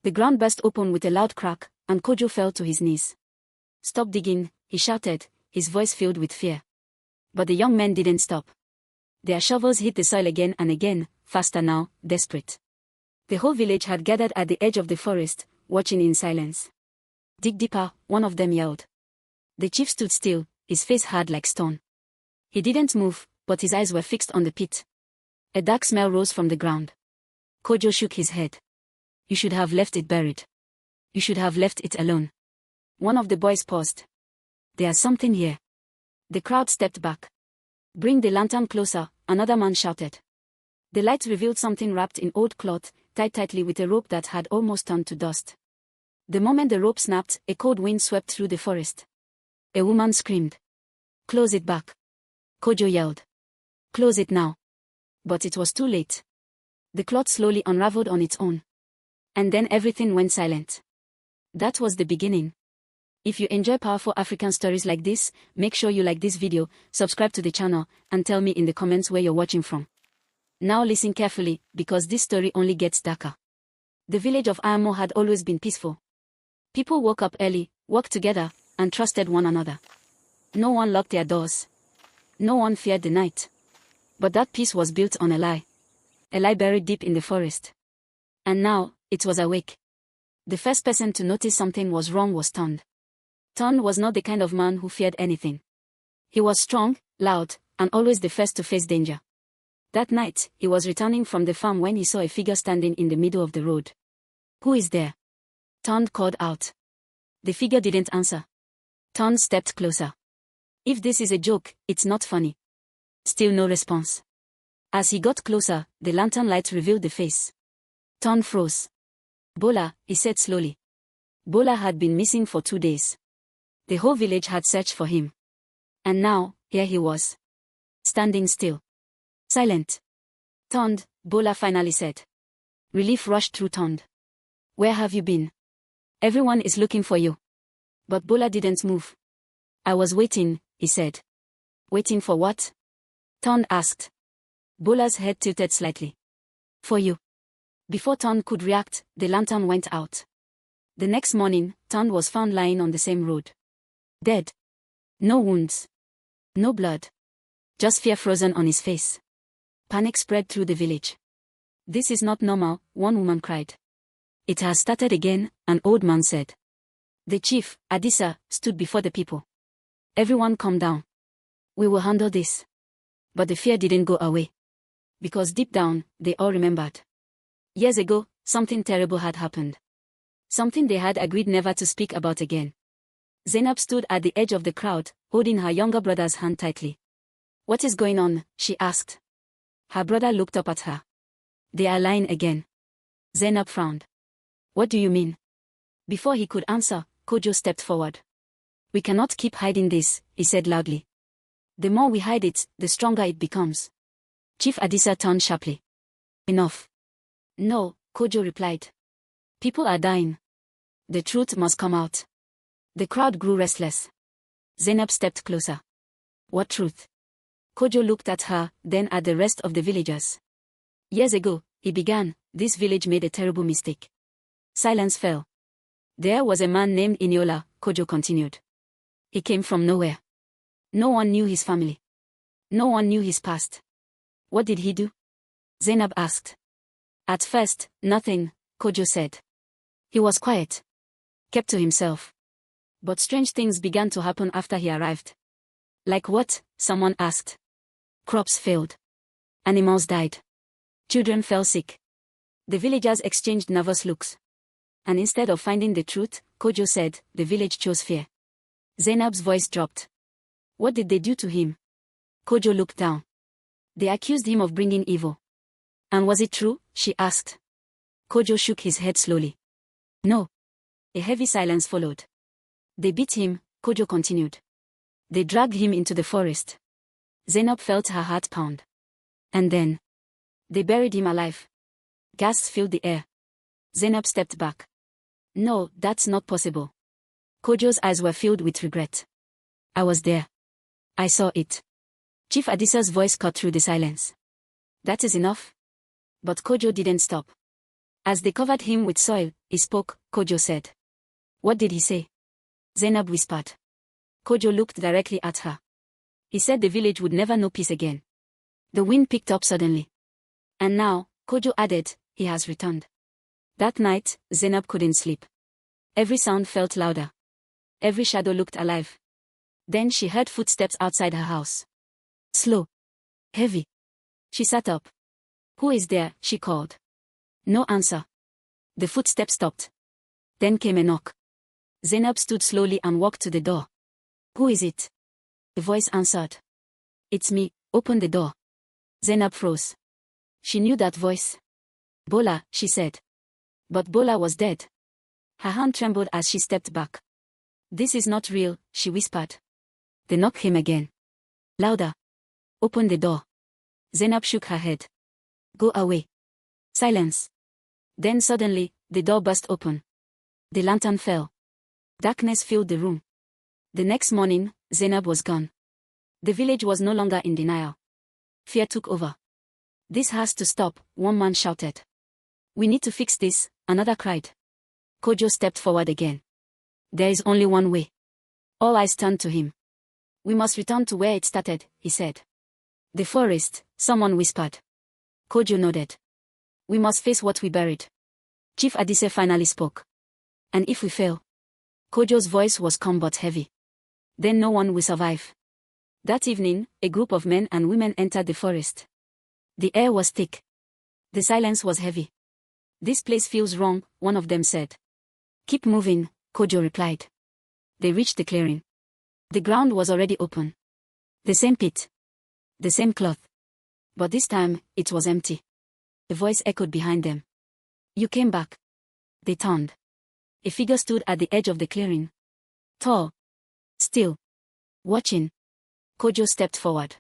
The ground burst open with a loud crack, and Kojo fell to his knees. "Stop digging," he shouted, his voice filled with fear. But the young men didn't stop. Their shovels hit the soil again and again, faster now, desperate. The whole village had gathered at the edge of the forest, watching in silence. "Dig deeper," one of them yelled. The chief stood still, his face hard like stone. He didn't move, but his eyes were fixed on the pit. A dark smell rose from the ground. Kojo shook his head. "You should have left it buried. You should have left it alone." One of the boys paused. "There's something here." The crowd stepped back. "Bring the lantern closer," another man shouted. The light revealed something wrapped in old cloth, tied tightly with a rope that had almost turned to dust. The moment the rope snapped, a cold wind swept through the forest. A woman screamed. "Close it back," Kojo yelled. "Close it now." But it was too late. The cloth slowly unraveled on its own. And then everything went silent. That was the beginning. If you enjoy powerful African stories like this, make sure you like this video, subscribe to the channel, and tell me in the comments where you're watching from. Now listen carefully, because this story only gets darker. The village of Ayamo had always been peaceful. People woke up early, worked together, and trusted one another. No one locked their doors. No one feared the night. But that peace was built on a lie. A lie buried deep in the forest. And now, it was awake. The first person to notice something was wrong was Tond. Tond was not the kind of man who feared anything. He was strong, loud, and always the first to face danger. That night, he was returning from the farm when he saw a figure standing in the middle of the road. "Who is there?" Tond called out. The figure didn't answer. Tond stepped closer. "If this is a joke, it's not funny." Still no response. As he got closer, the lantern light revealed the face. Tond froze. "Bola," he said slowly. Bola had been missing for 2 days. The whole village had searched for him. And now, here he was. Standing still. Silent. "Tond," Bola finally said. Relief rushed through Tond. "Where have you been? Everyone is looking for you." But Bola didn't move. "I was waiting," he said. "Waiting for what?" Tond asked. Bola's head tilted slightly. "For you." Before Tond could react, the lantern went out. The next morning, Tond was found lying on the same road. Dead. No wounds. No blood. Just fear frozen on his face. Panic spread through the village. "This is not normal," one woman cried. "It has started again," an old man said. The chief, Adisa, stood before the people. "Everyone calm down. We will handle this." But the fear didn't go away. Because deep down, they all remembered. Years ago, something terrible had happened. Something they had agreed never to speak about again. Zainab stood at the edge of the crowd, holding her younger brother's hand tightly. "What is going on?" she asked. Her brother looked up at her. "They are lying again." Zainab frowned. "What do you mean?" Before he could answer, Kojo stepped forward. "We cannot keep hiding this," he said loudly. "The more we hide it, the stronger it becomes." Chief Adisa turned sharply. "Enough." "No," Kojo replied. "People are dying. The truth must come out." The crowd grew restless. Zainab stepped closer. "What truth?" Kojo looked at her, then at the rest of the villagers. "Years ago," he began, "this village made a terrible mistake." Silence fell. "There was a man named Iniola," Kojo continued. "He came from nowhere. No one knew his family. No one knew his past." "What did he do?" Zainab asked. "At first, nothing," Kojo said. "He was quiet. Kept to himself. But strange things began to happen after he arrived." "Like what?" someone asked. "Crops failed. Animals died. Children fell sick." The villagers exchanged nervous looks. And instead of finding the truth, Kojo said, the village chose fear. Zainab's voice dropped. "What did they do to him?" Kojo looked down. "They accused him of bringing evil." "And was it true?" she asked. Kojo shook his head slowly. "No." A heavy silence followed. "They beat him," Kojo continued. "They dragged him into the forest." Zainab felt her heart pound. "And then?" "They buried him alive." Gasps filled the air. Zainab stepped back. "No, that's not possible." Kojo's eyes were filled with regret. "I was there. I saw it." Chief Adisa's voice cut through the silence. "That is enough." But Kojo didn't stop. As they covered him with soil, he spoke. Kojo said. What did he say? Zainab whispered. Kojo looked directly at her. He said the village would never know peace again. The wind picked up suddenly. And now, Kojo added, he has returned. That night, Zainab couldn't sleep. Every sound felt louder. Every shadow looked alive. Then she heard footsteps outside her house. Slow. Heavy. She sat up. Who is there? She called. No answer. The footsteps stopped. Then came a knock. Zainab stood slowly and walked to the door. Who is it? The voice answered. It's me, open the door. Zainab froze. She knew that voice. Bola, she said. But Bola was dead. Her hand trembled as she stepped back. This is not real, she whispered. The knock came again. Louder. Open the door. Zainab shook her head. Go away. Silence. Then suddenly, the door burst open. The lantern fell. Darkness filled the room. The next morning, Zainab was gone. The village was no longer in denial. Fear took over. This has to stop, one man shouted. We need to fix this, another cried. Kojo stepped forward again. There is only one way. All eyes turned to him. We must return to where it started, he said. The forest, someone whispered. Kojo nodded. We must face what we buried. Chief Adise finally spoke. And if we fail? Kojo's voice was calm but heavy. Then no one will survive. That evening, a group of men and women entered the forest. The air was thick. The silence was heavy. This place feels wrong, one of them said. Keep moving, Kojo replied. They reached the clearing. The ground was already open. The same pit. The same cloth. But this time, it was empty. A voice echoed behind them. You came back. They turned. A figure stood at the edge of the clearing. Tall. Still. Watching. Kojo stepped forward.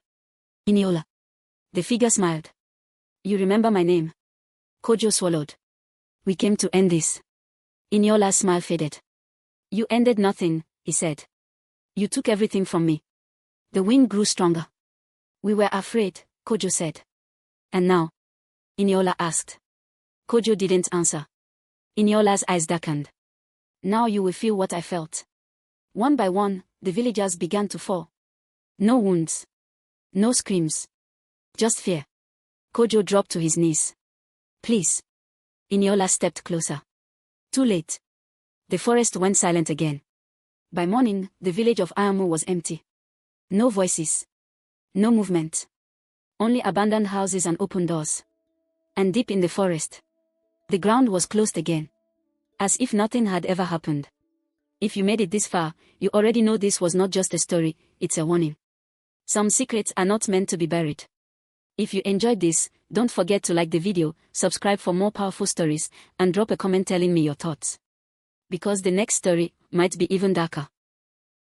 Iniola. The figure smiled. You remember my name? Kojo swallowed. We came to end this. Iniola's smile faded. You ended nothing, he said. You took everything from me. The wind grew stronger. We were afraid, Kojo said. And now? Iniola asked. Kojo didn't answer. Iniola's eyes darkened. Now you will feel what I felt. One by one, the villagers began to fall. No wounds. No screams. Just fear. Kojo dropped to his knees. Please. Iniola stepped closer. Too late. The forest went silent again. By morning, the village of Ayamu was empty. No voices. No movement. Only abandoned houses and open doors. And deep in the forest, the ground was closed again. As if nothing had ever happened. If you made it this far, you already know this was not just a story, it's a warning. Some secrets are not meant to be buried. If you enjoyed this, don't forget to like the video, subscribe for more powerful stories, and drop a comment telling me your thoughts. Because the next story might be even darker.